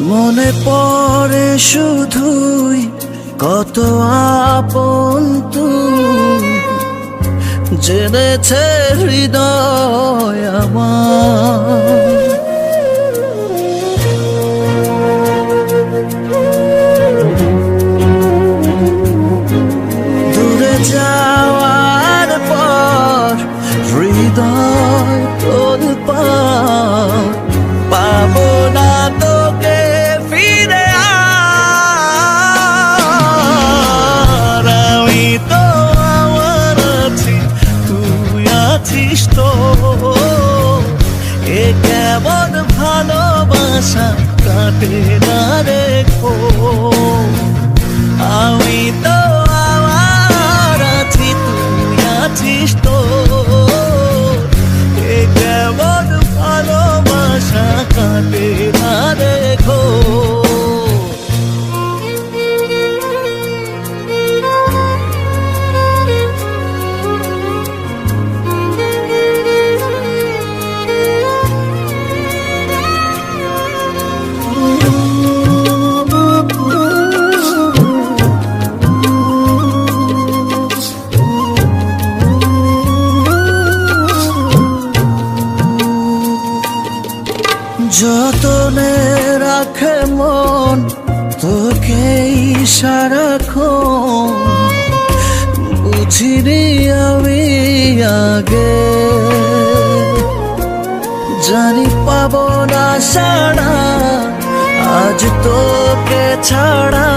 মনে পড়ে শুধুই কত আপন তুই, জেনেছে হৃদয় আমার। দূরে যাওয়ার পর হৃদয় তোর পাবো না তোকে ফিরে। আমি তো আমার আছি, তুই আছিস তো। এ কেমন ভালোবাসা কাটে না রেখো। আমি তো আমার আছি, তুই আছিস তো। এ কেমন ভালোবাসা কাটে না রেখো। যতনে রাখে মন তোকে সারাক্ষণ, বুঝিনি আমি আগে। জানি পাবো না সারা আজ তোকে ছাড়া।